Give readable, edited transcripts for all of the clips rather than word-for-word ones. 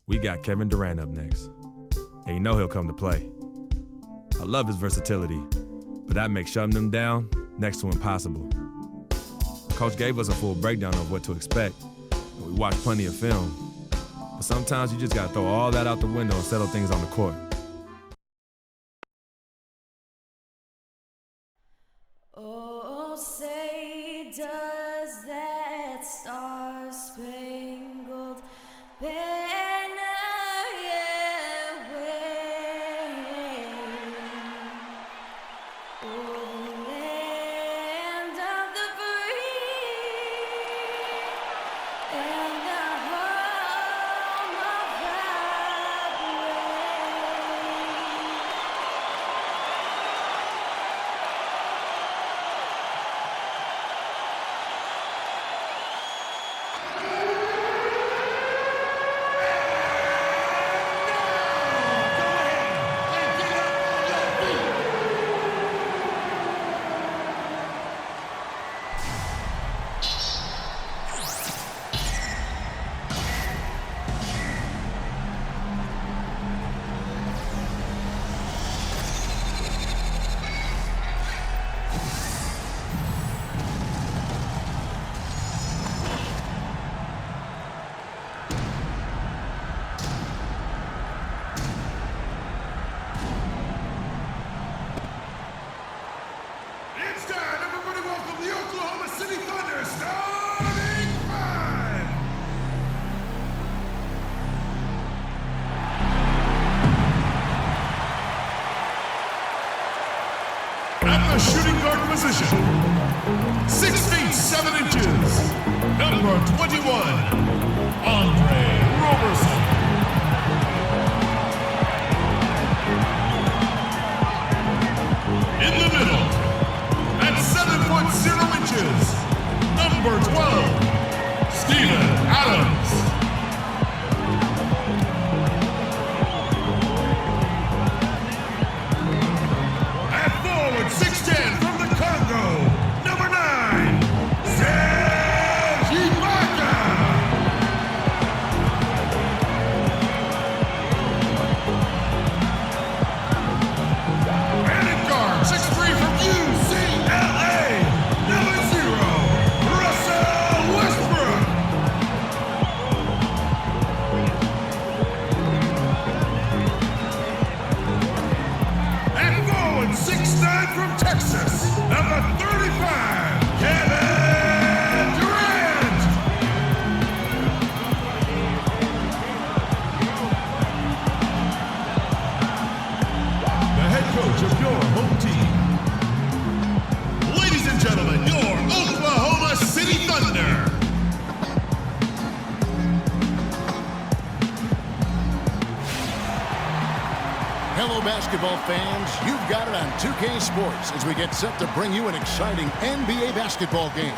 We got Kevin Durant up next, and you know he'll come to play. I love his versatility, but that makes shutting him down next to impossible. Coach gave us a full breakdown of what to expect, and we watched plenty of film. But sometimes you just gotta throw all that out the window and settle things on the court. Oh, say does that star-spangled banner yet wave o'er the land of the free and the home of the It's time, everybody welcome the Oklahoma City Thunder starting five. At the shooting guard position, 6 feet 7 inches, number 21, Andre Roberson. In the middle, at 7 foot 0 inches, number 12, Steven Adams. At forward, 6'10" from the Congo, number 9, Serge Ibaka. And at guard, 6'3" from UCLA, number 0, Russell Westbrook. And forward, 6'9" from Texas, number 35, Kevin Durant. The head coach of your home team. Ladies and gentlemen, your Oklahoma City Thunder. Hello, basketball fans. You've got it on 2K Sports as we get set to bring you an exciting NBA basketball game.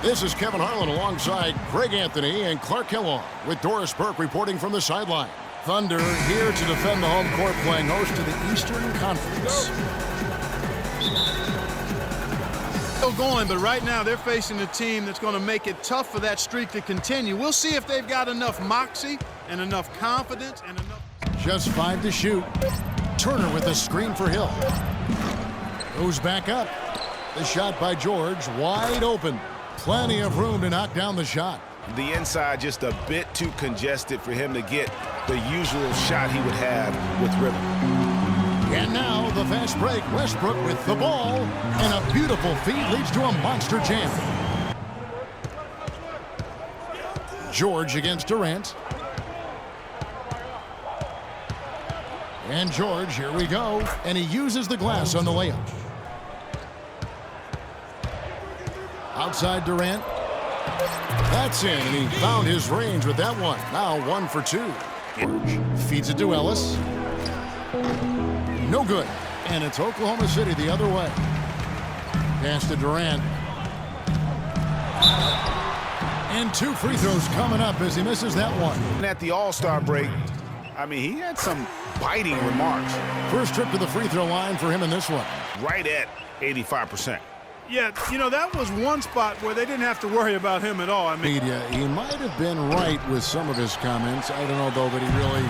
This is Kevin Harlan alongside Greg Anthony and Clark Kellogg with Doris Burke reporting from the sideline. Thunder here to defend the home court, playing host to the Eastern Conference. Still going, but right now they're facing a team that's going to make it tough for that streak to continue. We'll see if they've got enough moxie and enough confidence and enough. Just 5 to shoot. Turner with a screen for Hill. Goes back up. The shot by George, wide open. Plenty of room to knock down the shot. The inside just a bit too congested for him to get the usual shot he would have with rhythm. And now the fast break. Westbrook with the ball. And a beautiful feed leads to a monster jam. George against Durant. And George, here we go. And he uses the glass on the layup. Outside Durant. That's in, and he found his range with that one. Now 1 for 2. George feeds it to Ellis. No good. And it's Oklahoma City the other way. Pass to Durant. And 2 free throws coming up as he misses that one. And at the All-Star break, I mean, he had some biting remarks. First trip to the free throw line for him in this one. Right at 85%. Yeah, you know, that was one spot where they didn't have to worry about him at all. I mean, Media, he might have been right with some of his comments. I don't know, though, that he really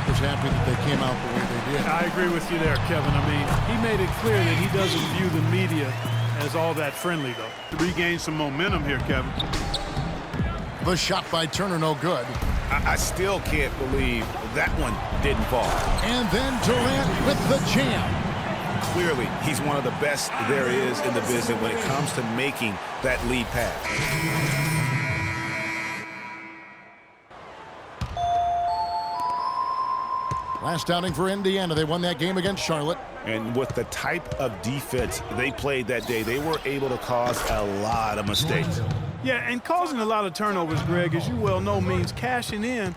was happy that they came out the way they did. I agree with you there, Kevin. I mean, he made it clear that he doesn't view the media as all that friendly, though. To regain some momentum here, Kevin. The shot by Turner, no good. I still can't believe that one didn't fall. And then Durant with the jam. Clearly, he's one of the best there is in the business when it comes to making that lead pass. Last outing for Indiana. They won that game against Charlotte. And with the type of defense they played that day, they were able to cause a lot of mistakes. Yeah, and causing a lot of turnovers, Greg, as you well know, means cashing in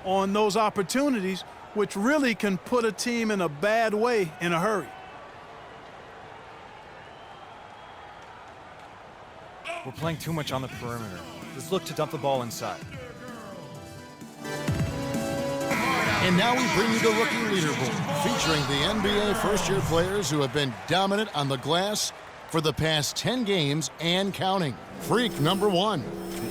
on those opportunities, which really can put a team in a bad way in a hurry. We're playing too much on the perimeter. Let's look to dump the ball inside. And now we bring you the rookie leaderboard, featuring the NBA first-year players who have been dominant on the glass for the past 10 games and counting. Freq, number 1.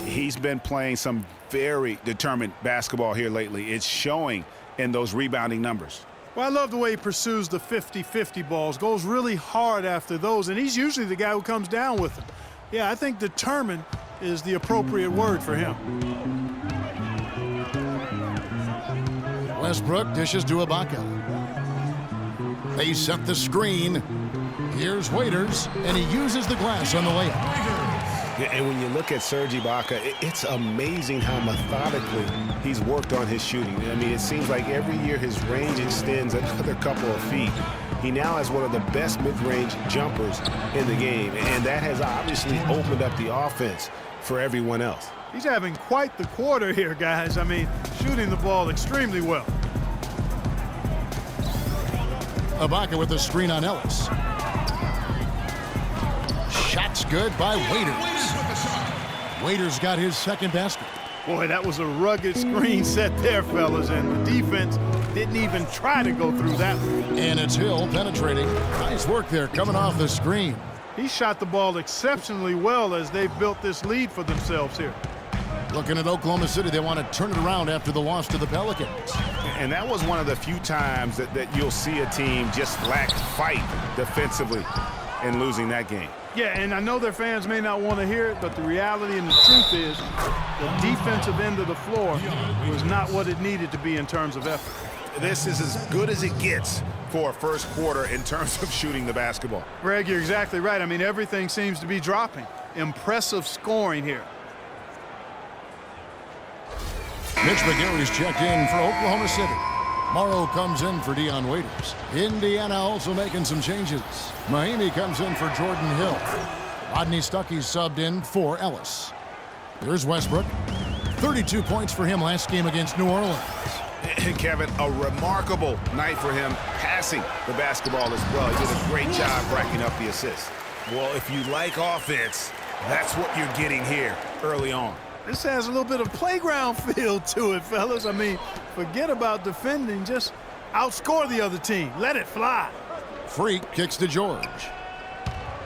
He's been playing some very determined basketball here lately. It's showing in those rebounding numbers. Well, I love the way he pursues the 50-50 balls, goes really hard after those, and he's usually the guy who comes down with them. Yeah, I think determined is the appropriate word for him. Westbrook dishes to Ibaka. They set the screen. Here's Waiters, and he uses the glass on the layup. Yeah, and when you look at Serge Ibaka, it's amazing how methodically he's worked on his shooting. I mean, it seems like every year his range extends another couple of feet. He now has one of the best mid-range jumpers in the game, and that has obviously opened up the offense for everyone else. He's having quite the quarter here, guys. I mean, shooting the ball extremely well. Ibaka with the screen on Ellis. Shot's good by Waiters. Waiters got his second basket. Boy, that was a rugged screen set there, fellas, and the defense didn't even try to go through that one. And it's Hill penetrating. Nice work there coming off the screen. He shot the ball exceptionally well as they've built this lead for themselves here. Looking at Oklahoma City, they want to turn it around after the loss to the Pelicans. And that was one of the few times that you'll see a team just lack fight defensively in losing that game. Yeah, and I know their fans may not want to hear it, but the reality and the truth is the defensive end of the floor was not what it needed to be in terms of effort. This is as good as it gets for a first quarter in terms of shooting the basketball. Greg, you're exactly right. I mean, everything seems to be dropping. Impressive scoring here. Mitch McGary's checked in for Oklahoma City. Morrow comes in for Dion Waiters. Indiana also making some changes. Mahimi comes in for Jordan Hill. Rodney Stuckey subbed in for Ellis. Here's Westbrook. 32 points for him last game against New Orleans. And Kevin, a remarkable night for him passing the basketball as well. He did a great job racking up the assists. Well, if you like offense, that's what you're getting here early on. This has a little bit of playground feel to it, fellas. I mean, forget about defending. Just outscore the other team. Let it fly. Freq kicks to George.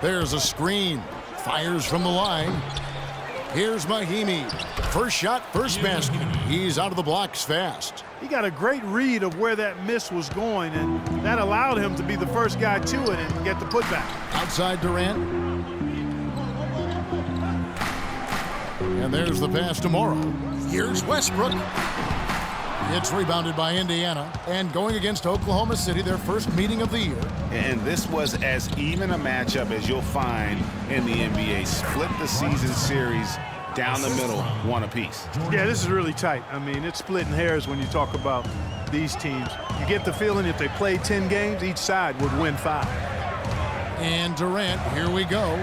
There's a screen. Fires from the line. Here's Mahimi. First shot, first basket. He's out of the blocks fast. He got a great read of where that miss was going, and that allowed him to be the first guy to it and get the putback. Outside Durant. And there's the pass to Morrow. Here's Westbrook. It's rebounded by Indiana. And going against Oklahoma City, their first meeting of the year. And this was as even a matchup as you'll find in the NBA. Split the season series down the middle, one apiece. Yeah, this is really tight. I mean, it's splitting hairs when you talk about these teams. You get the feeling if they played 10 games, each side would win 5. And Durant, here we go.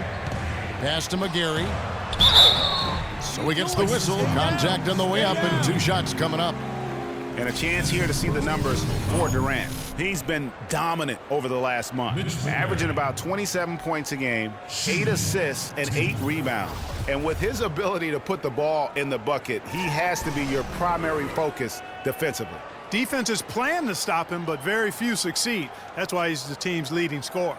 Pass to McGary. So he gets the whistle. Contact on the way up and 2 shots coming up. And a chance here to see the numbers for Durant. He's been dominant over the last month, averaging about 27 points a game, 8 assists, and 8 rebounds. And with his ability to put the ball in the bucket, he has to be your primary focus defensively. Defenses plan to stop him, but very few succeed. That's why he's the team's leading scorer.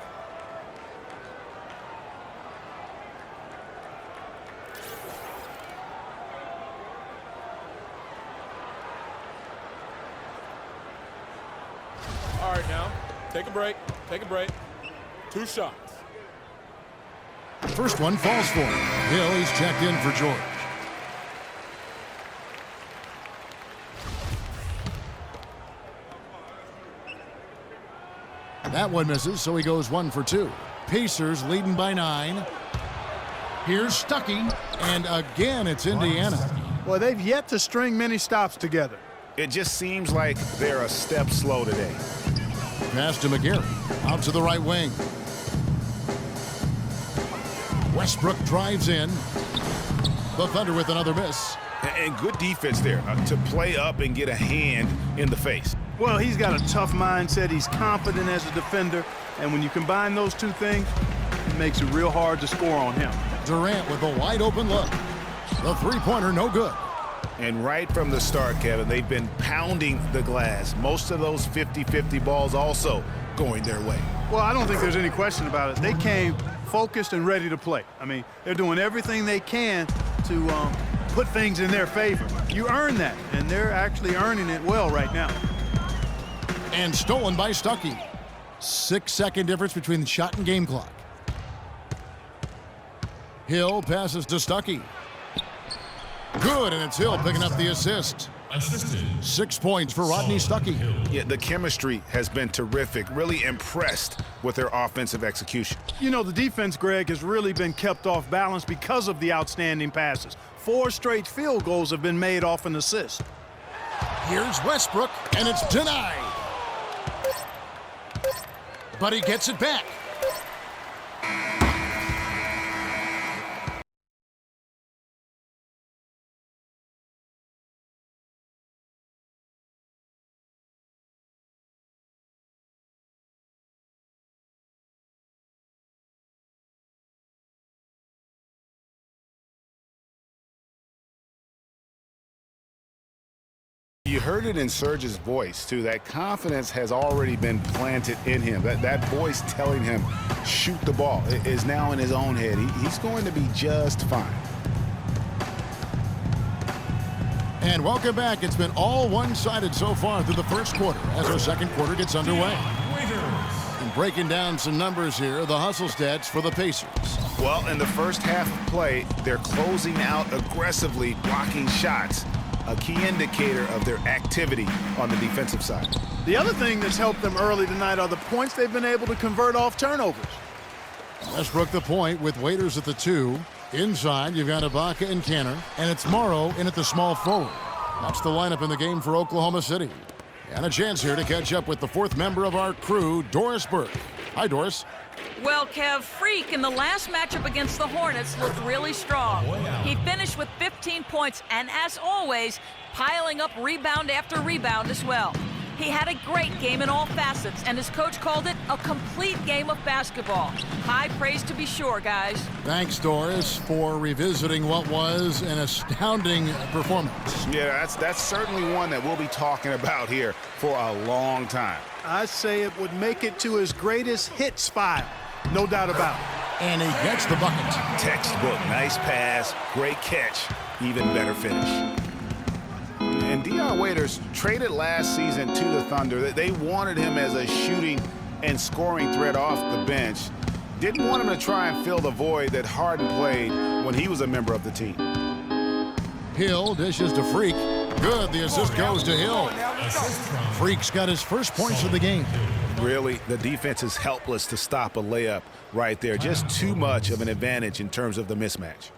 right, now. Take a break. Take a break. 2 shots. First one falls for him. Hill, he's checked in for George. That one misses, so he goes 1 for 2. Pacers leading by 9. Here's Stuckey, and again it's Indiana. Well, they've yet to string many stops together. It just seems like they're a step slow today. Pass to McGarry, out to the right wing. Westbrook drives in. The Thunder with another miss. And good defense there to play up and get a hand in the face. Well, he's got a tough mindset. He's confident as a defender. And when you combine those two things, it makes it real hard to score on him. Durant with a wide open look. The three-pointer no good. And right from the start, Kevin, they've been pounding the glass. Most of those 50-50 balls also going their way. Well, I don't think there's any question about it. They came focused and ready to play. I mean, they're doing everything they can to put things in their favor. You earn that, and they're actually earning it well right now. And stolen by Stuckey. 6-second difference between the shot and game clock. Hill passes to Stuckey. Good, and it's Hill picking up the assist. 6 points for Rodney Stuckey. Yeah, the chemistry has been terrific. Really impressed with their offensive execution. You know, the defense, Greg, has really been kept off balance because of the outstanding passes. 4 straight field goals have been made off an assist. Here's Westbrook, and it's denied. But he gets it back. You heard it in Serge's voice, too. That confidence has already been planted in him. That voice telling him, shoot the ball, is now in his own head. He's going to be just fine. And welcome back. It's been all one-sided so far through the first quarter as our second quarter gets underway. And breaking down some numbers here, the hustle stats for the Pacers. Well, in the first half of play, they're closing out aggressively, blocking shots. A key indicator of their activity on the defensive side. The other thing that's helped them early tonight are the points they've been able to convert off turnovers. Westbrook the point with Waiters at the 2. Inside, you've got Ibaka and Canner, and it's Morrow in at the small forward. That's the lineup in the game for Oklahoma City. And a chance here to catch up with the 4th member of our crew, Doris Burke. Hi, Doris. Well, Kev, Freq in the last matchup against the Hornets looked really strong. He finished with 15 points and, as always, piling up rebound after rebound as well. He had a great game in all facets, and his coach called it a complete game of basketball. High praise to be sure, guys. Thanks, Doris, for revisiting what was an astounding performance. Yeah, that's certainly one that we'll be talking about here for a long time. I'd say it would make it to his greatest hits file. No doubt about it. And he gets the bucket. Textbook, nice pass, great catch, even better finish. And Dion Waiters traded last season to the Thunder. They wanted him as a shooting and scoring threat off the bench. Didn't want him to try and fill the void that Harden played when he was a member of the team. Hill dishes to Freq. Good, the assist goes to Hill. Freak's got his first points of the game. Really, the defense is helpless to stop a layup right there. Just too much of an advantage in terms of the mismatch.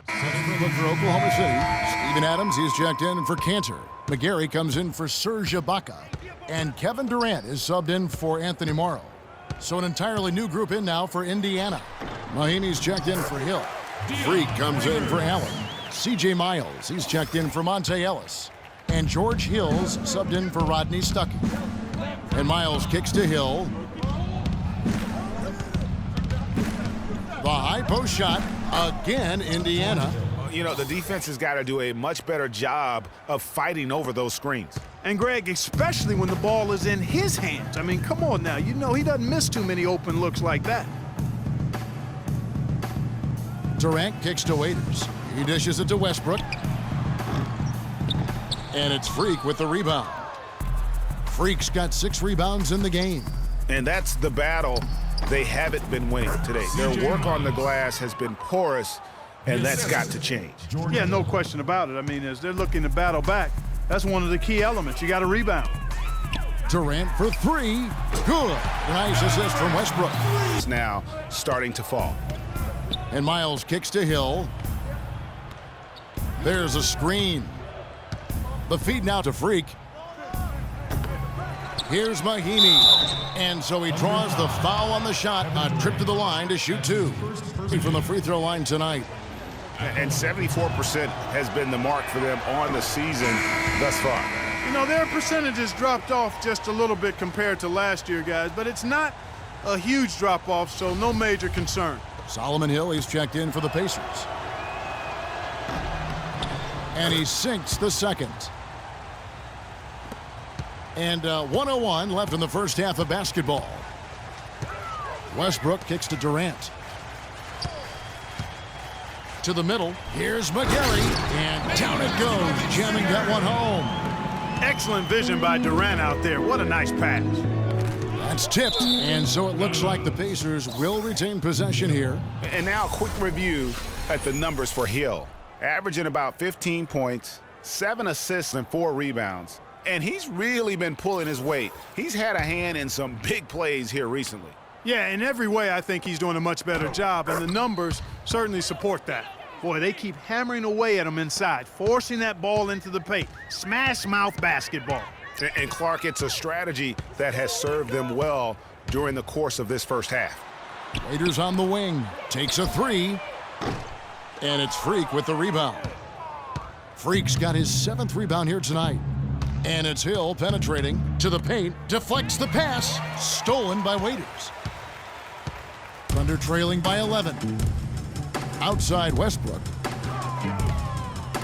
Look for Oklahoma City. Steven Adams, he's checked in for Cantor. McGarry comes in for Serge Ibaka. And Kevin Durant is subbed in for Anthony Morrow. So an entirely new group in now for Indiana. Mahinmi's checked in for Hill. Freq comes in for Allen. C.J. Miles, he's checked in for Monte Ellis. And George Hill's subbed in for Rodney Stuckey. And Miles kicks to Hill. The high post shot, again, Indiana. You know, the defense has got to do a much better job of fighting over those screens. And, Greg, especially when the ball is in his hands. I mean, come on now. You know he doesn't miss too many open looks like that. Durant kicks to Waiters. He dishes it to Westbrook. And it's Freq with the rebound. Freq's got 6 rebounds in the game. And that's the battle they haven't been winning today. Their work on the glass has been porous, and that's got to change. Yeah, no question about it. I mean, as they're looking to battle back, that's one of the key elements. You got to rebound. Durant for 3. Good. Nice assist from Westbrook. It's now starting to fall. And Miles kicks to Hill. There's a screen. The feed now to Freq. Here's Mahimi. And so he draws the foul on the shot. A trip to the line to shoot 2. From the free throw line tonight. And 74% has been the mark for them on the season thus far. You know, their percentages dropped off just a little bit compared to last year, guys, but it's not a huge drop-off, so no major concern. Solomon Hill, he's checked in for the Pacers. And he sinks the second. And 1:01 left in the first half of basketball. Westbrook kicks to Durant. To the middle. Here's McGarry. And down it goes, jamming that one home. Excellent vision by Durant out there. What a nice pass. That's tipped. And so it looks like the Pacers will retain possession here. And now a quick review at the numbers for Hill. Averaging about 15 points, 7 assists, and 4 rebounds. And he's really been pulling his weight. He's had a hand in some big plays here recently. Yeah, in every way, I think he's doing a much better job, and the numbers certainly support that. Boy, they keep hammering away at him inside, forcing that ball into the paint. Smash mouth basketball. And Clark, it's a strategy that has served them well during the course of this first half. Waiters on the wing, takes a 3, and it's Freq with the rebound. Freq's got his 7th rebound here tonight. And it's Hill penetrating to the paint, deflects the pass, stolen by Waiters. Thunder trailing by 11. Outside Westbrook.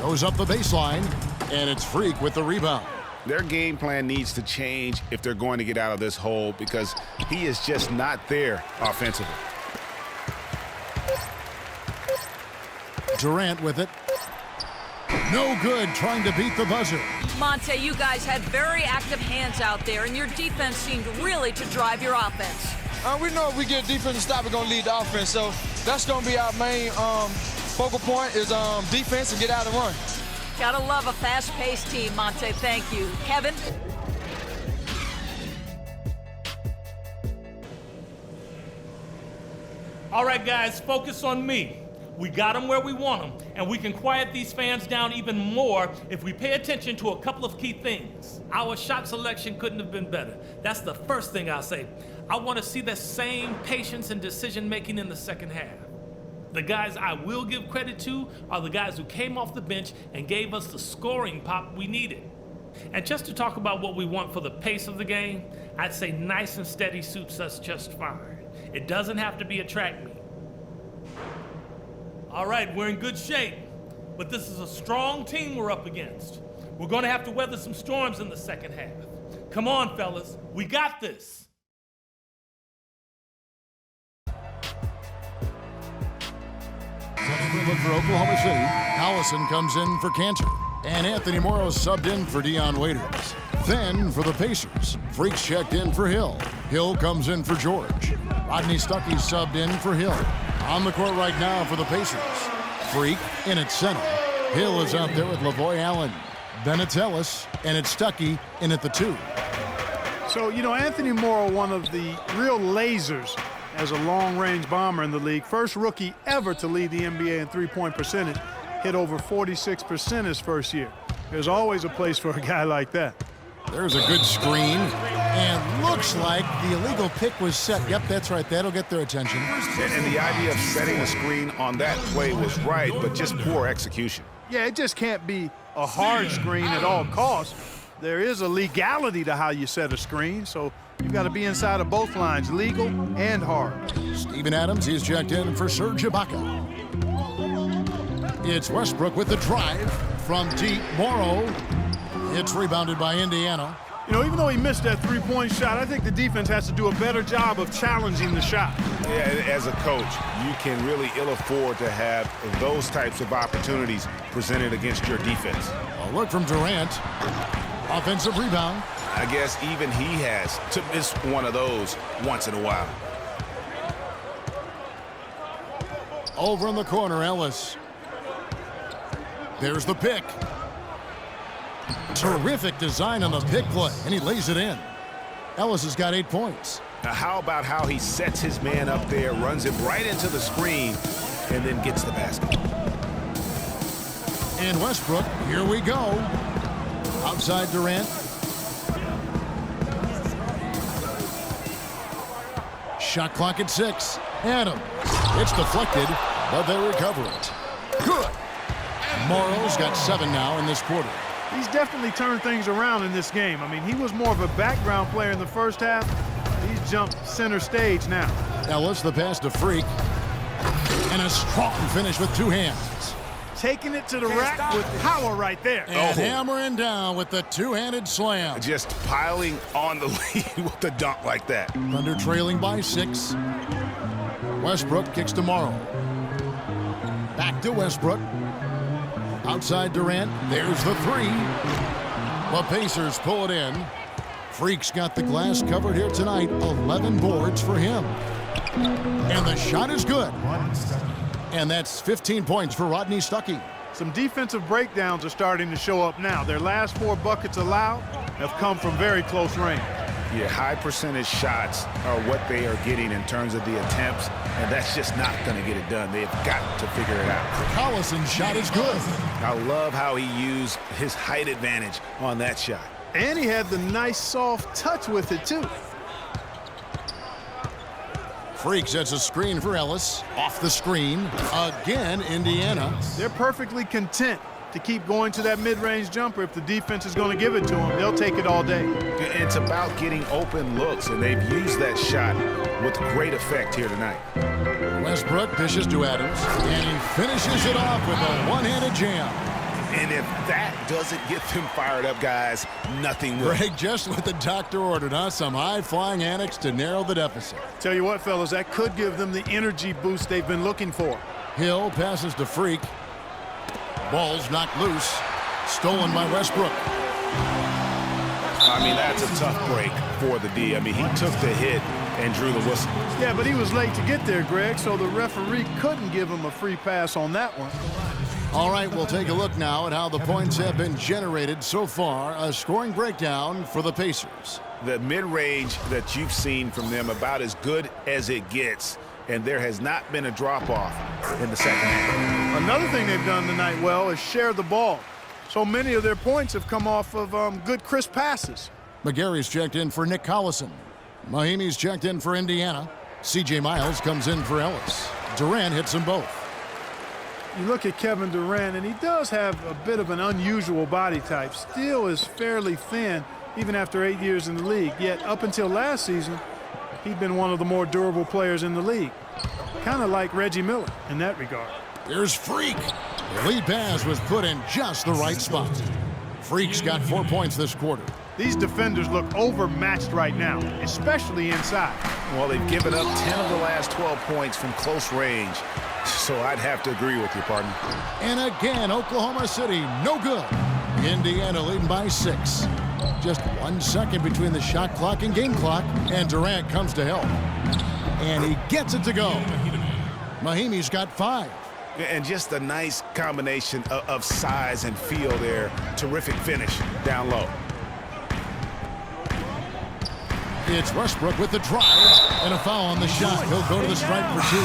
Goes up the baseline, and it's Freq with the rebound. Their game plan needs to change if they're going to get out of this hole because he is just not there offensively. Durant with it. No good, trying to beat the buzzer. Monte, you guys had very active hands out there, and your defense seemed really to drive your offense. We know if we get defense to stop, we're going to lead the offense. So that's going to be our main focal point is defense and get out and run. Gotta love a fast-paced team, Monte. Thank you. Kevin? All right, guys, focus on me. We got them where we want them, and we can quiet these fans down even more if we pay attention to a couple of key things. Our shot selection couldn't have been better. That's the first thing I'll say. I want to see the same patience and decision-making in the second half. The guys I will give credit to are the guys who came off the bench and gave us the scoring pop we needed. And just to talk about what we want for the pace of the game, I'd say nice and steady suits us just fine. It doesn't have to be a track meet. All right, we're in good shape, but this is a strong team we're up against. We're going to have to weather some storms in the second half. Come on, fellas, we got this. For Oklahoma City, Collison comes in for Cantor, and Anthony Morrow subbed in for Dion Waiters. Then for the Pacers, Freq's checked in for Hill. Hill comes in for George. Rodney Stuckey subbed in for Hill. On the court right now for the Pacers. Freq in at center. Hill is out there with Lavoy Allen. Then it's Ellis, and it's Stuckey in at the 2. So, you know, Anthony Morrow, one of the real lasers as a long-range bomber in the league. First rookie ever to lead the NBA in three-point percentage. Hit over 46% his first year. There's always a place for a guy like that. There's a good screen, and looks like the illegal pick was set. Yep, that's right. That'll get their attention. And the idea of setting a screen on that play was right, but just poor execution. Yeah, it just can't be a hard screen at all costs. There is a legality to how you set a screen, so you've got to be inside of both lines, legal and hard. Steven Adams, he's checked in for Serge Ibaka. It's Westbrook with the drive from deep. Morrow. It's rebounded by Indiana. You know, even though he missed that three-point shot, I think the defense has to do a better job of challenging the shot. Yeah, as a coach, you can really ill afford to have those types of opportunities presented against your defense. A look from Durant. Offensive rebound. I guess even he has to miss one of those once in a while. Over in the corner, Ellis. There's the pick. Terrific design on the pick play, and he lays it in. Ellis has got 8 points. Now, how about how he sets his man up there, runs it right into the screen, and then gets the basket? And Westbrook, here we go. Outside Durant. Shot clock at 6. Adams. It's deflected, but they recover it. Good. Morrow's got 7 now in this quarter. He's definitely turned things around in this game. I mean, he was more of a background player in the first half. He's jumped center stage now. Ellis, the pass to Freq. And a strong finish with 2 hands. Taking it to the rack with power right there. And hammering down with the two-handed slam. Just piling on the lead with the dunk like that. Thunder trailing by 6. Westbrook kicks to Morrow. Back to Westbrook. Outside Durant. There's the 3. The Pacers pull it in. Freq's got the glass covered here tonight. 11 boards for him. And the shot is good. And that's 15 points for Rodney Stuckey. Some defensive breakdowns are starting to show up now. Their last 4 buckets allowed have come from very close range. Yeah, high percentage shots are what they are getting in terms of the attempts, and that's just not going to get it done. They've got to figure it out. Collison's shot is good. I love how he used his height advantage on that shot. And he had the nice soft touch with it, too. Freq sets a screen for Ellis. Off the screen. Again, Indiana. They're perfectly content to keep going to that mid-range jumper. If the defense is going to give it to them, they'll take it all day. It's about getting open looks, and they've used that shot with great effect here tonight. Westbrook dishes to Adams, and he finishes it off with a one-handed jam. And if that doesn't get them fired up, guys, nothing will. Greg, just what the doctor ordered, huh? Some high-flying antics to narrow the deficit. Tell you what, fellas, that could give them the energy boost they've been looking for. Hill passes to Freq. Ball's knocked loose. Stolen by Westbrook. I mean, that's a tough break for the D. I mean, he took the hit and drew the whistle. Yeah, but he was late to get there, Greg, so the referee couldn't give him a free pass on that one. All right, we'll take a look now at how the points have been generated so far. A scoring breakdown for the Pacers. The mid-range that you've seen from them about as good as it gets, and there has not been a drop-off in the second half. Another thing they've done tonight well is share the ball. So many of their points have come off of good, crisp passes. McGarry's checked in for Nick Collison. Mahimi's checked in for Indiana. C.J. Miles comes in for Ellis. Durant hits them both. You look at Kevin Durant, and he does have a bit of an unusual body type. Still is fairly thin, even after 8 years in the league. Yet up until last season, he'd been one of the more durable players in the league. Kind of like Reggie Miller in that regard. Here's Freq. The lead pass was put in just the right spot. Freq's got 4 points this quarter. These defenders look overmatched right now, especially inside. Well, they've given up 10 of the last 12 points from close range. So I'd have to agree with you, partner. And again, Oklahoma City, no good. Indiana leading by 6. Just 1 second between the shot clock and game clock, and Durant comes to help. And he gets it to go. Mahimi's got 5. And just a nice combination of size and feel there. Terrific finish down low. It's Westbrook with the drive, and a foul on the shot. He'll go to the stripe for 2.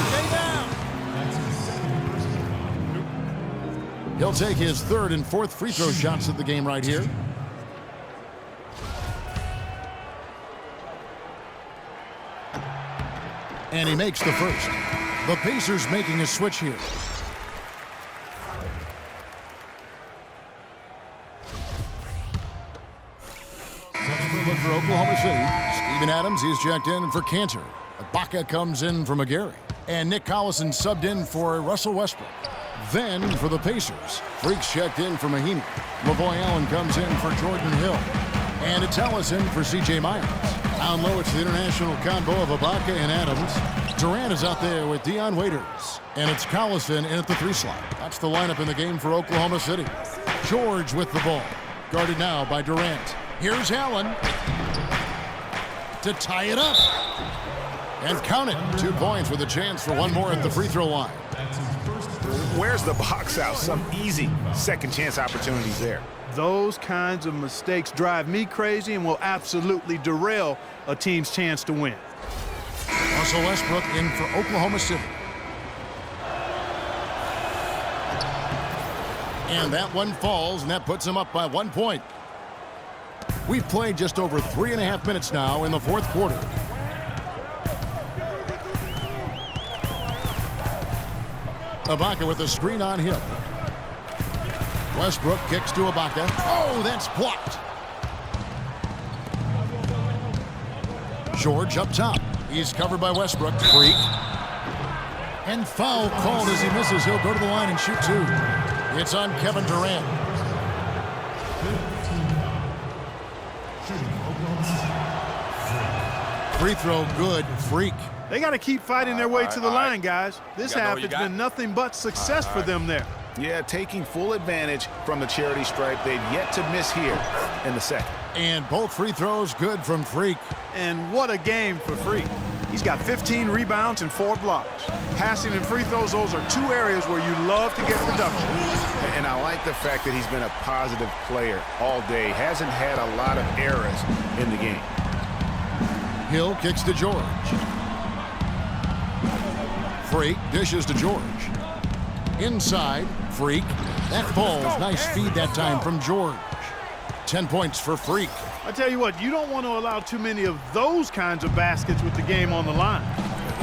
He'll take his 3rd and 4th free throw shots of the game right here. And he makes the first. The Pacers making a switch here. Look for Oklahoma City. Steven Adams, he's checked in for Cantor. Ibaka comes in for McGarry. And Nick Collison subbed in for Russell Westbrook. Then for the Pacers, Freq's checked in for Mahimi. Lavoy Allen comes in for Jordan Hill. And it's Ellison for C.J. Myers. Down low, it's the international combo of Ibaka and Adams. Durant is out there with Dion Waiters. And it's Collison in at the 3 slot. That's the lineup in the game for Oklahoma City. George with the ball. Guarded now by Durant. Here's Allen to tie it up. And count it. 2 points with a chance for one more at the free throw line. Where's the box out? Some easy second chance opportunities there. Those kinds of mistakes drive me crazy and will absolutely derail a team's chance to win. Russell Westbrook in for Oklahoma City. And that one falls, and that puts him up by 1 point. We've played just over 3.5 minutes now in the fourth quarter. Ibaka with a screen on him. Westbrook kicks to Ibaka. Oh, that's blocked. George up top. He's covered by Westbrook. Freq. And foul called as he misses. He'll go to the line and shoot 2. It's on Kevin Durant. Free throw good. Freq. They got to keep fighting their way to the line, guys. This half has been nothing but success for them there. Yeah, taking full advantage from the charity stripe. They've yet to miss here in the second. And both free throws good from Freq. And what a game for Freq. He's got 15 rebounds and 4 blocks. Passing and free throws, those are 2 areas where you love to get production. And I like the fact that he's been a positive player all day. Hasn't had a lot of errors in the game. Hill kicks to George. Freq dishes to George. Inside, Freq. That falls. Nice feed that time from George. 10 points for Freq. I tell you what, you don't want to allow too many of those kinds of baskets with the game on the line.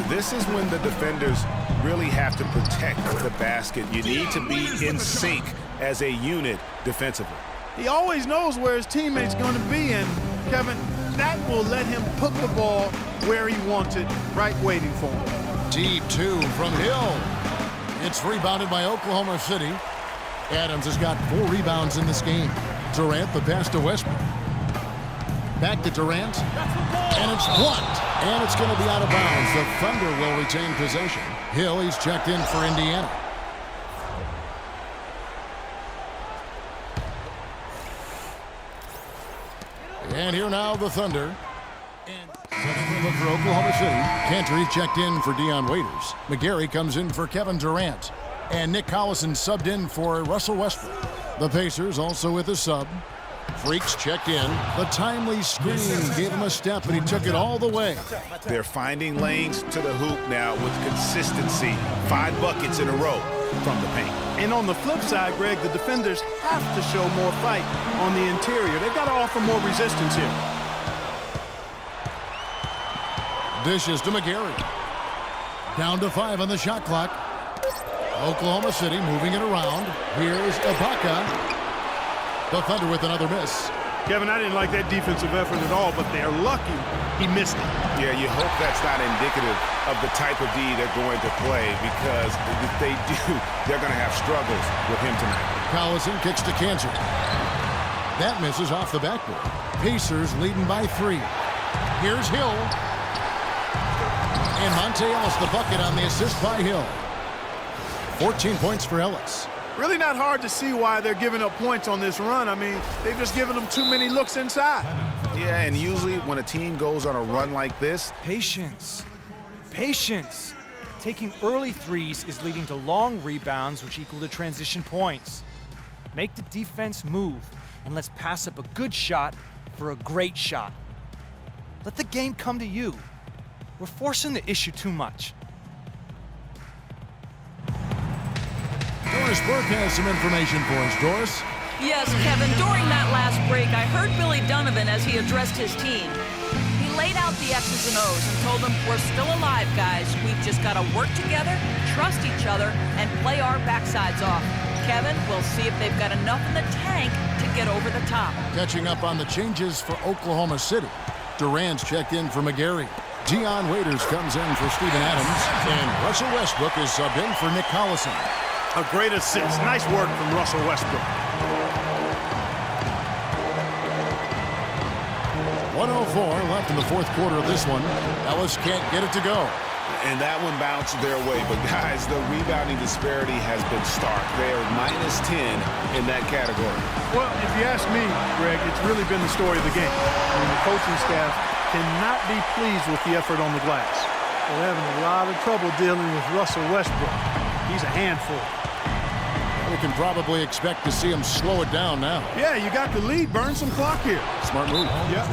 This is when the defenders really have to protect the basket. You need to be in sync as a unit defensively. He always knows where his teammate's going to be, and Kevin, that will let him put the ball where he wants it, right waiting for him. Deep 2 from Hill. It's rebounded by Oklahoma City. Adams has got 4 rebounds in this game. Durant the pass to Westbrook. Back to Durant. And it's blocked. And it's going to be out of bounds. The Thunder will retain possession. Hill, he's checked in for Indiana. And here now the Thunder. And for Oklahoma City. Cantor checked in for Dion Waiters. McGarry comes in for Kevin Durant. And Nick Collison subbed in for Russell Westbrook. The Pacers also with a sub. Freq's checked in. The timely screen gave him a step, and he took it all the way. They're finding lanes to the hoop now with consistency. 5 buckets in a row from the paint. And on the flip side, Greg, the defenders have to show more fight on the interior. They've got to offer more resistance here. Dishes to McGarry. Down to 5 on the shot clock. Oklahoma City moving it around. Here's Ibaka. The Thunder with another miss. Kevin, I didn't like that defensive effort at all, but they're lucky he missed it. Yeah, you hope that's not indicative of the type of D they're going to play, because if they do, they're going to have struggles with him tonight. Collison kicks to Cantor. That misses off the backboard. Pacers leading by 3. Here's Hill. And Monte Ellis the bucket on the assist by Hill. 14 points for Ellis. Really not hard to see why they're giving up points on this run. I mean, they've just given them too many looks inside. Yeah, and usually when a team goes on a run like this... Patience. Patience. Taking early threes is leading to long rebounds, which equal to transition points. Make the defense move, and let's pass up a good shot for a great shot. Let the game come to you. We're forcing the issue too much. Doris Burke has some information for us. Doris? Yes, Kevin, during that last break, I heard Billy Donovan as he addressed his team. He laid out the X's and O's and told them, we're still alive, guys. We've just got to work together, trust each other, and play our backsides off. Kevin, we'll see if they've got enough in the tank to get over the top. Catching up on the changes for Oklahoma City. Durant's checked in for McGarry. Dion Waiters comes in for Steven Adams. And Russell Westbrook is subbed in for Nick Collison. A great assist. Nice work from Russell Westbrook. 1:04 left in the fourth quarter of this one. Ellis can't get it to go. And that one bounced their way. But, guys, the rebounding disparity has been stark. They are -10 in that category. Well, if you ask me, Greg, it's really been the story of the game. I mean, the coaching staff cannot be pleased with the effort on the glass. They're having a lot of trouble dealing with Russell Westbrook. He's a handful. We can probably expect to see him slow it down now. Yeah, you got the lead. Burn some clock here. Smart move. Yep.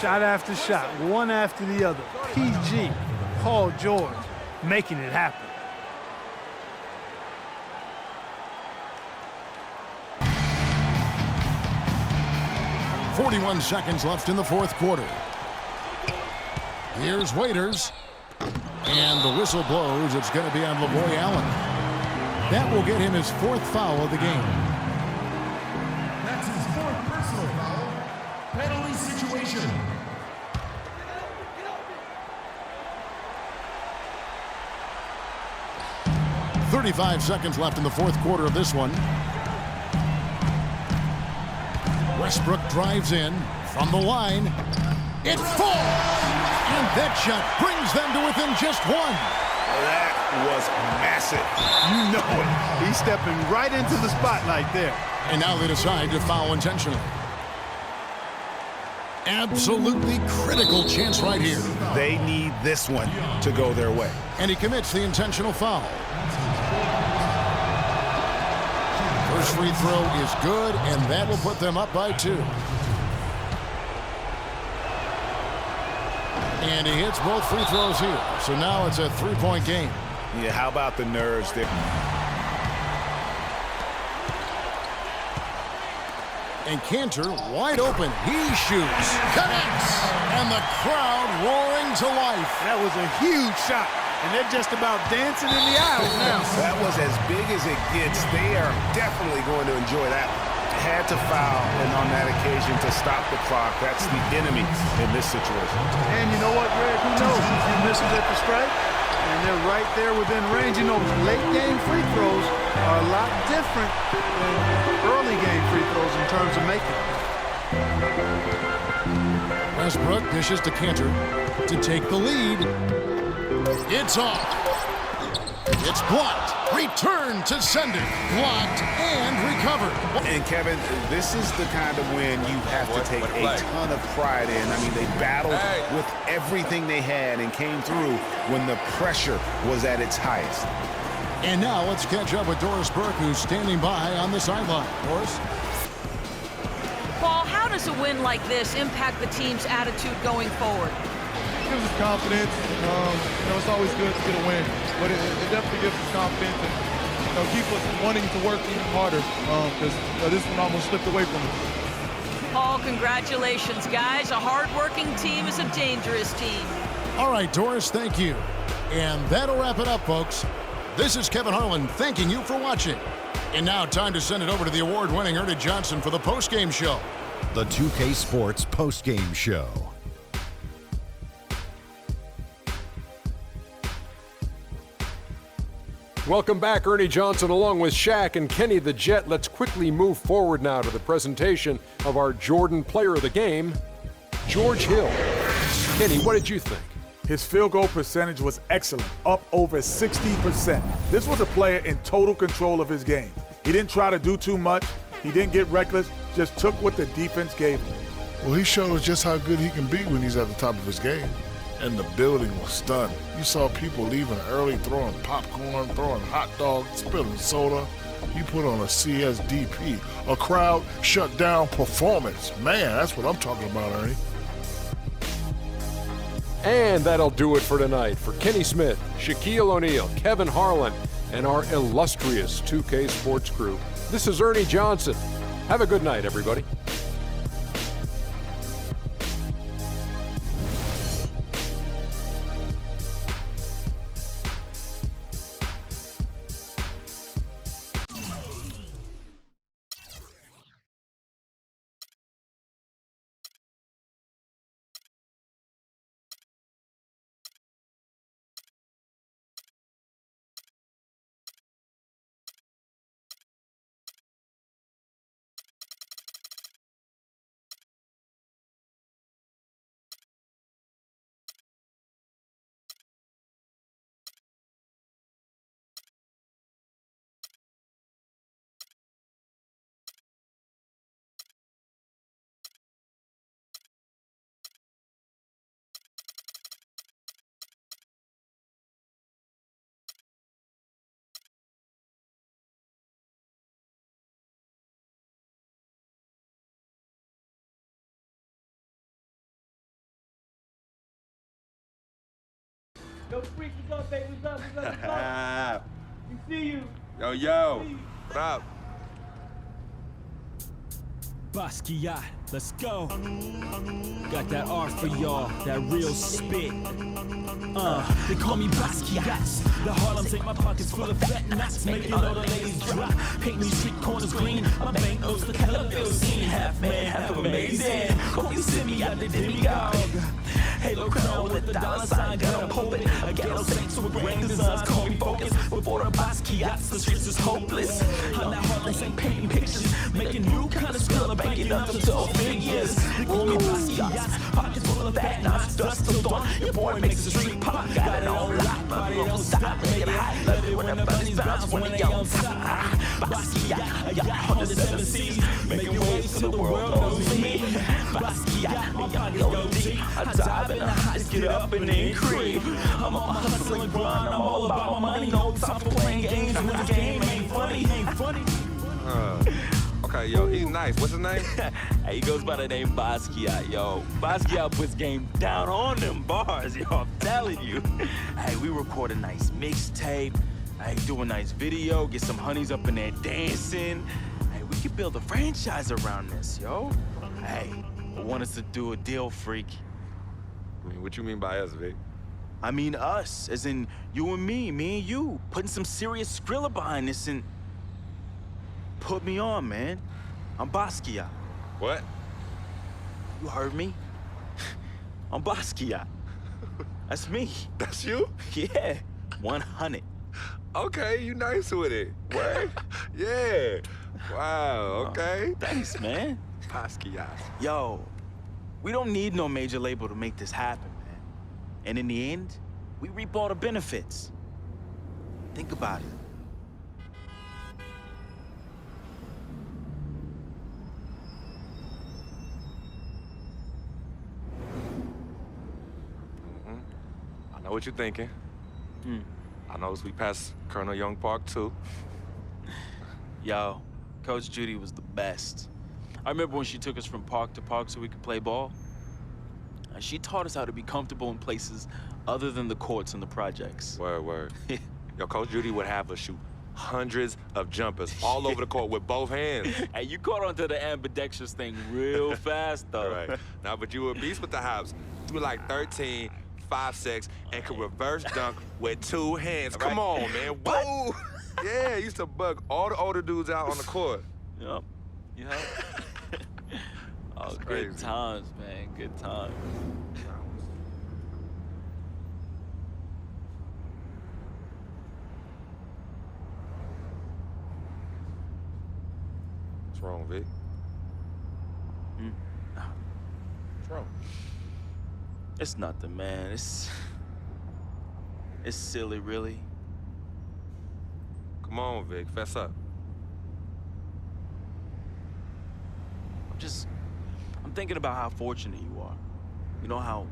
Shot after shot, one after the other. PG, Paul George, making it happen. .41 seconds left in the fourth quarter. Here's Waiters. And the whistle blows. It's going to be on LaVoy Allen. That will get him his fourth foul of the game. That's his fourth personal foul. Penalty situation. .35 seconds left in the fourth quarter of this one. Westbrook drives in from the line. It falls! And that shot brings them to within just one. That was massive. You know it. He's stepping right into the spotlight there. And now they decide to foul intentionally. Absolutely critical chance right here. They need this one to go their way. And he commits the intentional foul. First free throw is good, and that will put them up by 2. And he hits both free throws here. So now it's a 3-point game. Yeah, how about the nerves there? And Cantor wide open. He shoots. Connects. And the crowd roaring to life. That was a huge shot. And they're just about dancing in the aisles now. That was as big as it gets. They are definitely going to enjoy that. Had to foul, and on that occasion to stop the clock. That's the enemy in this situation. And you know what, Greg? Who knows? A few misses at the stripe, and they're right there within range. You know, late-game free throws are a lot different than early-game free throws in terms of making. Westbrook dishes to Cantor to take the lead. It's off. It's blocked. Return to sender. Blocked and recovered. And Kevin, this is the kind of win you have to take a ton of pride in. I mean, they battled with everything they had and came through when the pressure was at its highest. And now let's catch up with Doris Burke, who's standing by on the sideline. Doris? Paul, how does a win like this impact the team's attitude going forward? It gives us confidence. It's always good to get a win, but it definitely gives us confidence and keep us wanting to work even harder because this one almost slipped away from us. Paul, congratulations, guys. A hard-working team is a dangerous team. All right, Doris, thank you. And that'll wrap it up, folks. This is Kevin Harlan thanking you for watching. And now time to send it over to the award-winning Ernie Johnson for the post-game show. The 2K Sports post-game show. Welcome back, Ernie Johnson, along with Shaq and Kenny the Jet. Let's quickly move forward now to the presentation of our Jordan Player of the Game, George Hill. Kenny, what did you think? His field goal percentage was excellent, up over 60%. This was a player in total control of his game. He didn't try to do too much. He didn't get reckless, just took what the defense gave him. Well, he showed us just how good he can be when he's at the top of his game. And the building was stunned. You saw people leaving early, throwing popcorn, throwing hot dogs, spilling soda. He put on a CSDP, a crowd shut down performance. Man, that's what I'm talking about, Ernie. And that'll do it for tonight. For Kenny Smith, Shaquille O'Neal, Kevin Harlan, and our illustrious 2K Sports crew, this is Ernie Johnson. Have a good night, everybody. Yo, Freq, what's up, baby? What's up? We see you. Yo. What up? Basquiat, let's go. Got that art for y'all, that real spit. They call me Basquiat. The Harlem take my pockets full of fat knots, making all the ladies drop. Paint me street corners green, my bank notes the color bill scene. Half man, half amazing. Call me Simi out the demigod. Halo crown with the dollar sign, got a pulpit. A ghetto saint with grand designs, call me focus. Before the Basquiats, the streets is hopeless. I'm that Harlem Saint painting pictures, making new kind of skill, banking up to 12 figures. They call me Basquiats, pockets full of fat knots, dust till dawn. Your boy makes the street pop, got it on lock, but they don't stop, make it hot. Love it when the bunnies bounce when they on top. Basquiat, I got 107 C's, making waves till the world knows me. Basquiat, my pockets go deep. I dive in the heights, get up and then creep. I'm on my hustle and grind, I'm all about my money. No time for playing games when the game ain't funny. Okay, yo, he's nice. What's his name? Hey, he goes by the name Basquiat, yo. Basquiat puts game down on them bars, yo. I'm telling you. Hey, we record a nice mixtape. Hey, do a nice video, get some honeys up in there dancing. Hey, we could build a franchise around this, yo. Hey, I want us to do a deal, Freq. I mean, what you mean by us, Vic? I mean us, as in you and me and you, putting some serious Skrilla behind this and... Put me on, man. I'm Basquiat. What? You heard me? I'm Basquiat. That's me. That's you? Yeah, 100. Okay, you nice with it. What? Yeah. Wow, okay. Thanks, man. Basquiat. Yo, we don't need no major label to make this happen, man. And in the end, we reap all the benefits. Think about it. I know what you're thinking. I noticed we passed Colonel Young Park, too. Yo, Coach Judy was the best. I remember when she took us from park to park so we could play ball. She taught us how to be comfortable in places other than the courts and the projects. Word. Yo, Coach Judy would have us shoot hundreds of jumpers all over the court with both hands. Hey, you caught on to the ambidextrous thing real fast, though. Right. Now, but you were a beast with the hops. You were like 13, 5'6", and could reverse dunk with 2 hands. Right. Come on, man. Whoa! Yeah, used to bug all the older dudes out on the court. Yup. Oh, good times, man. Good times. What's wrong, Vic? What's wrong? It's nothing, man. It's silly, really. Come on, Vic. Fess up. I'm thinking about how fortunate you are. You know, how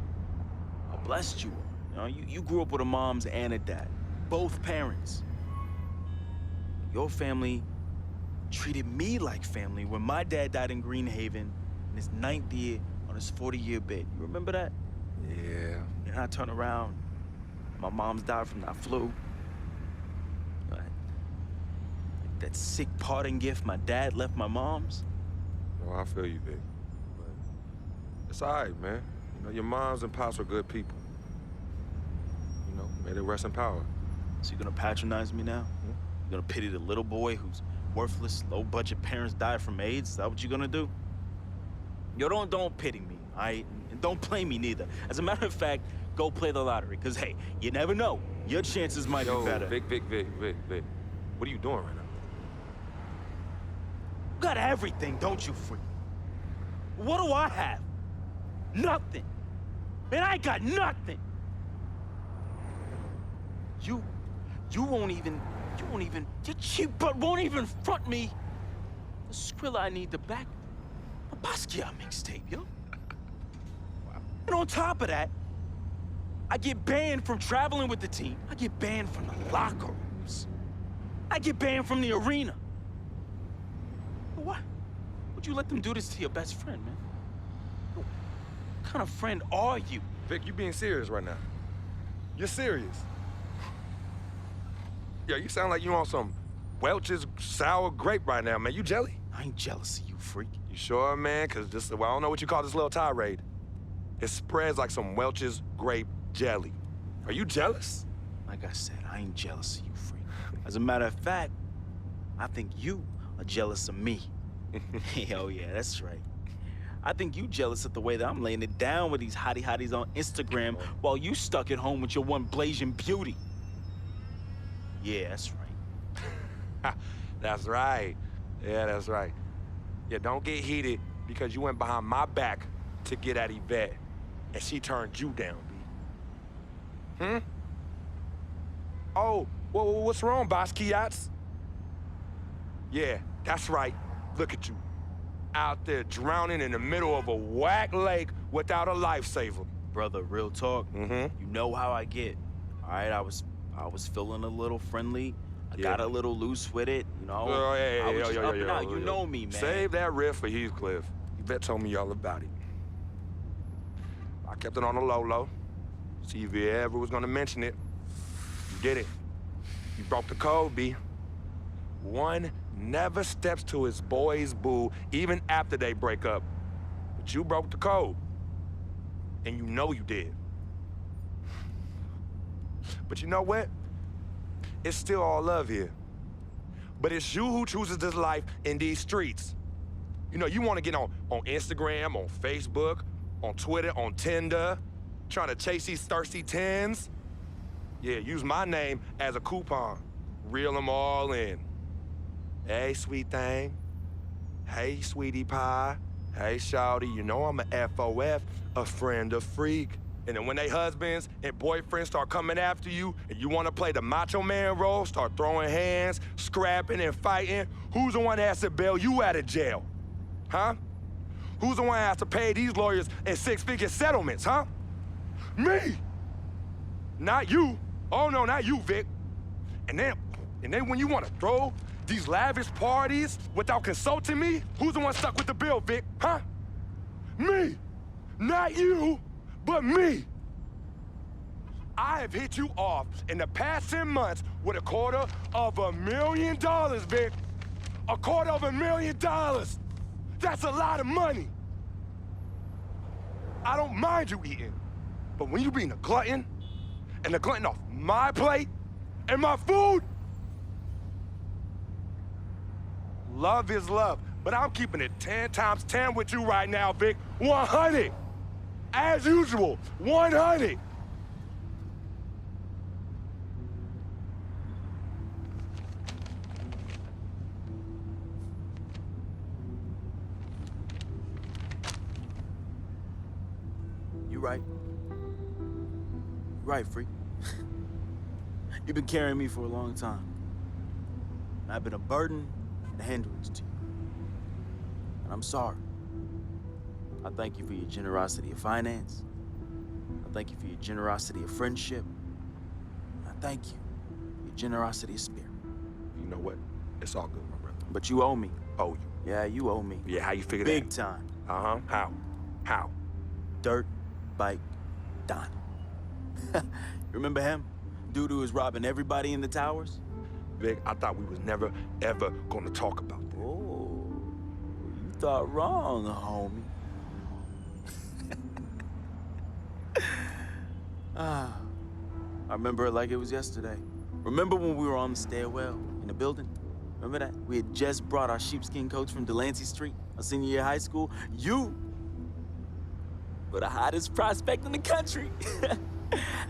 blessed you are. You know, you grew up with a mom and a dad, both parents. Your family treated me like family when my dad died in Greenhaven in his 9th year on his 40-year bid. You remember that? Yeah. And I turn around, my mom's died from that flu. That sick parting gift my dad left my mom's. No, I feel you, Vic. But it's all right, man. You know, your moms and pops were good people. You know, may they rest in power. So you're gonna patronize me now? You're gonna pity the little boy whose worthless, low-budget parents died from AIDS? Is that what you're gonna do? Yo, don't pity me, all right? And don't play me neither. As a matter of fact, go play the lottery, because, hey, you never know. Your chances might be better. Vic. What are you doing right now? You got everything, don't you, Freq? What do I have? Nothing. Man, I ain't got nothing. You won't even, your cheap butt won't even front me the Skrilla I need to back a Basquiat mixtape, yo. And on top of that, I get banned from traveling with the team. I get banned from the locker rooms. I get banned from the arena. What? Would you let them do this to your best friend, man? What kind of friend are you? Vic, you being serious right now? You're serious? Yeah, you sound like you on some Welch's sour grape right now, man. You jelly? I ain't jealous of you, freak. You sure, man? Because this, well, I don't know what you call this little tirade. It spreads like some Welch's grape jelly. Are you jealous? Like I said, I ain't jealous of you, freak. As a matter of fact, I think you are jealous of me. Oh yeah, that's right. I think you jealous of the way that I'm laying it down with these hotties on Instagram while you stuck at home with your one blazing beauty. Yeah, that's right. That's right. Yeah, that's right. Yeah, don't get heated because you went behind my back to get at Yvette, and she turned you down, B. Oh, well, what's wrong, Basquiat's? Yeah, that's right. Look at you. Out there drowning in the middle of a whack lake without a lifesaver. Brother, real talk. You know how I get. All right, I was feeling a little friendly. I got a little loose with it, you know. I was just up and out. You know me, man. Save that riff for Heathcliff. Yvette told me all about it. I kept it on the low. See if you ever was gonna mention it. You did it. You broke the code, B. One never steps to his boy's boo, even after they break up. But you broke the code. And you know you did. But you know what? It's still all love here. But it's you who chooses this life in these streets. You know, you want to get on Instagram, on Facebook, on Twitter, on Tinder, trying to chase these thirsty tens. Yeah, use my name as a coupon. Reel them all in. Hey, sweet thing. Hey, sweetie pie. Hey, shawty, you know I'm a FOF, a friend of Freq. And then when they husbands and boyfriends start coming after you and you want to play the macho man role, start throwing hands, scrapping and fighting, who's the one that has to bail you out of jail? Huh? Who's the one that has to pay these lawyers in six-figure settlements, huh? Me! Not you. Oh, no, not you, Vic. And then when you want to throw these lavish parties without consulting me, who's the one stuck with the bill, Vic, huh? Me! Not you! But me! I have hit you off in the past 10 months with $250,000, Vic. $250,000! That's a lot of money. I don't mind you eating, but when you being a glutton, and a glutton off my plate and my food, love is love, but I'm keeping it 10 times 10 with you right now, Vic. 100! As usual, 100! You right. Right, Freq. You've been carrying me for a long time. And I've been a burden and a hindrance to you. And I'm sorry. I thank you for your generosity of finance. I thank you for your generosity of friendship. I thank you for your generosity of spirit. You know what? It's all good, my brother. But you owe me. Owe you? Yeah, you owe me. Yeah, how you figure Big that? time. Uh-huh. How? How? Dirt Bike Donnie. Remember him? Dude who was robbing everybody in the towers? Vic, I thought we was never, ever gonna talk about that. Oh, you thought wrong, homie. I remember it like it was yesterday. Remember when we were on the stairwell in the building? Remember that? We had just brought our sheepskin coats from Delancey Street, our senior year of high school. You were the hottest prospect in the country.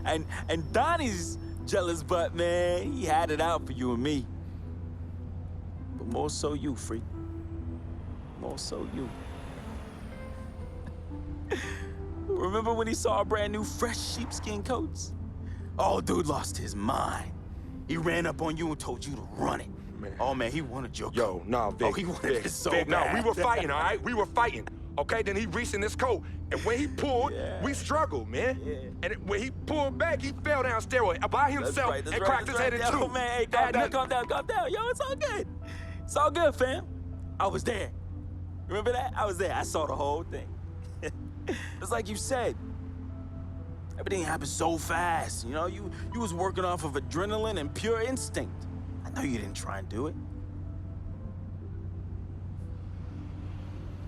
and Donnie's jealous butt, man, he had it out for you and me. But more so you, Freq. More so you. Remember when he saw our brand new fresh sheepskin coats? Oh, dude lost his mind. He ran up on you and told you to run it. Man. Oh, man, he wanted your coat. Yo, nah, Vic. Oh, he wanted it so Vic, bad. no, we were fighting, all right? We were fighting. Okay, then he reached in his coat, and when he pulled, we struggled, man. Yeah. And when he pulled back, he fell down steroid by himself and cracked his head in two. Yo, man, hey, calm down. Yo, it's all good. It's all good, fam. I was there. Remember that? I was there. I saw the whole thing. It's like you said. Everything happened so fast, you know? You was working off of adrenaline and pure instinct. I know you didn't try and do it.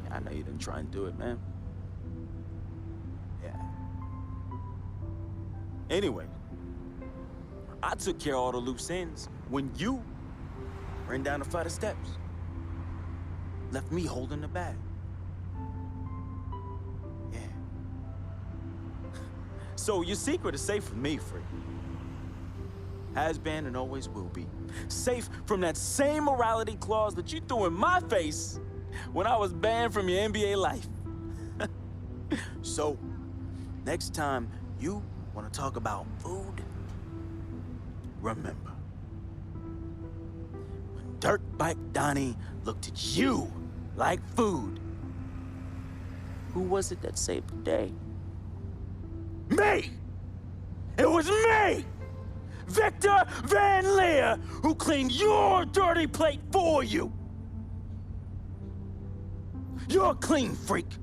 Yeah, I know you didn't try and do it, man. Yeah. Anyway, I took care of all the loose ends when you ran down the flight of steps. Left me holding the bag. Yeah. So your secret is safe with me, Freq. Has been and always will be. Safe from that same morality clause that you threw in my face when I was banned from your NBA life. So, next time you want to talk about food, remember. When Dirtbike Donnie looked at you like food, who was it that saved the day? Me! It was me! Victor Van Leer, who cleaned your dirty plate for you! You're a clean freak.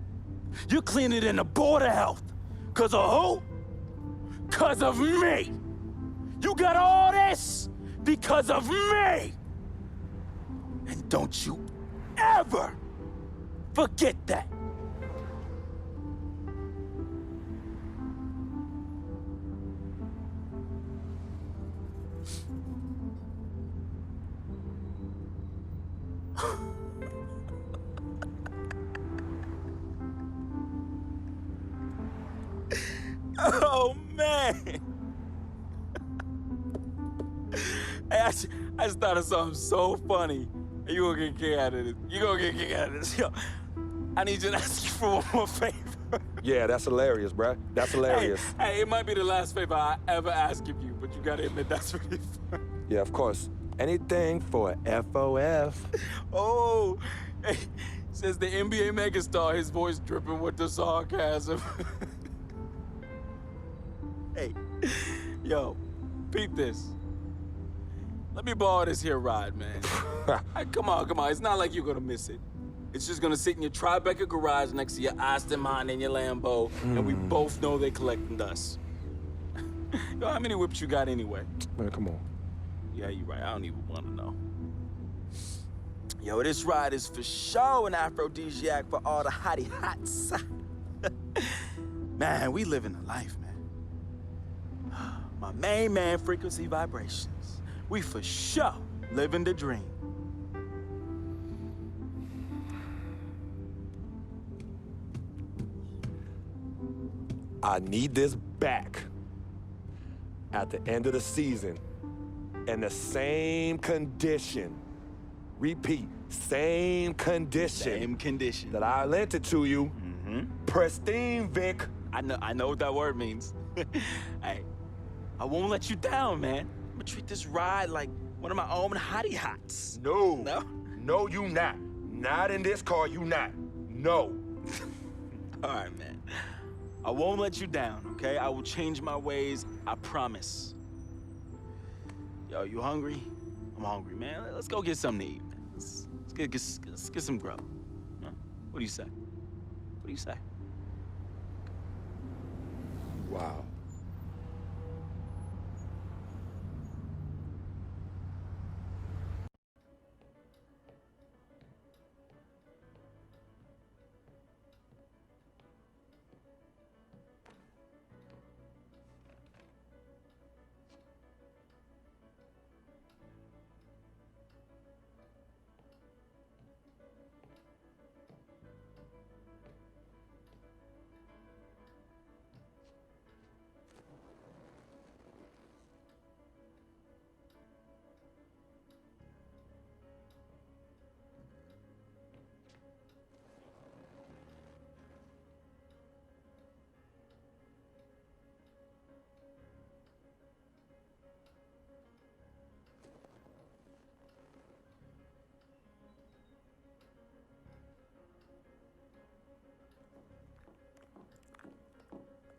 You clean it in the Board of Health. 'Cause of who? 'Cause of me! You got all this because of me! And don't you ever forget that! Oh, man! Hey, I just thought of something so funny. You gonna get a kick out of this. You gonna get a kick out of this. Yo, I need you to ask you for one more favor. Yeah, that's hilarious, bruh. That's hilarious. Hey, it might be the last favor I ever ask of you, but you gotta admit that's really fun. Yeah, of course. Anything for FOF. Oh, hey, says the NBA megastar, his voice dripping with the sarcasm. Hey, yo, peep this. Let me borrow this here ride, man. Hey, come on. It's not like you're gonna miss it. It's just gonna sit in your Tribeca garage next to your Aston Martin and your Lambo, and we both know they're collecting dust. Yo, how many whips you got anyway? Man, come on. Yeah, you're right. I don't even want to know. Yo, this ride is for sure an aphrodisiac for all the hottie hots. Man, we living the life, man. My main man, Frequency Vibrations. We for sure living the dream. I need this back at the end of the season in the same condition. Repeat, same condition. Same condition. That I lent it to you. Pristine, Vic. I know what that word means. Hey, I won't let you down, man. I'm gonna treat this ride like one of my own hottie hots. No. No, you not. Not in this car, you not. No. All right, man. I won't let you down, okay? I will change my ways, I promise. Yo, you hungry? I'm hungry, man. Let's go get something to eat, man. Let's get some grub. Huh? What do you say? What do you say? Wow.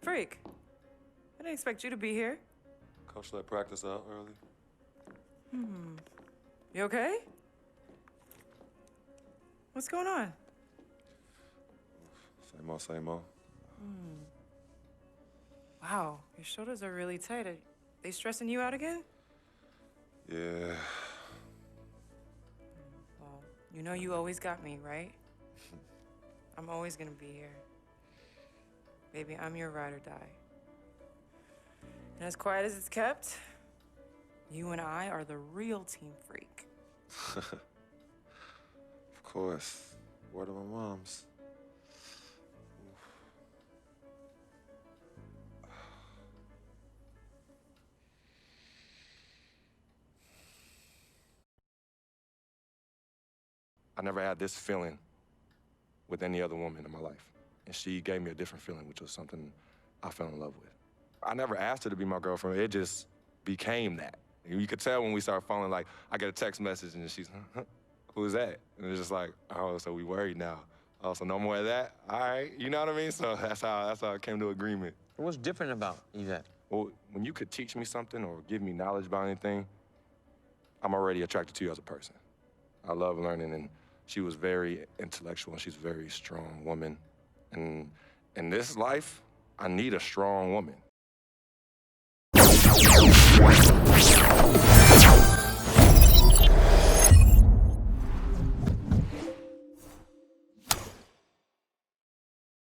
Freq, I didn't expect you to be here. Coach let practice out early. You okay? What's going on? Same old. Wow, your shoulders are really tight. Are they stressing you out again? Yeah. Well, you know you always got me, right? I'm always gonna be here. Baby, I'm your ride or die. And as quiet as it's kept, you and I are the real Team Freq. Of course. Word of my mom's. I never had this feeling with any other woman in my life. And she gave me a different feeling, which was something I fell in love with. I never asked her to be my girlfriend. It just became that. You could tell when we started falling, like, I get a text message and she's, who is that? And it's just like, oh, so we worried now. Oh, so no more of that? All right, you know what I mean? So that's how I came to agreement. What's different about Yvette? Well, when you could teach me something or give me knowledge about anything, I'm already attracted to you as a person. I love learning, and she was very intellectual, and she's a very strong woman. And in this life, I need a strong woman.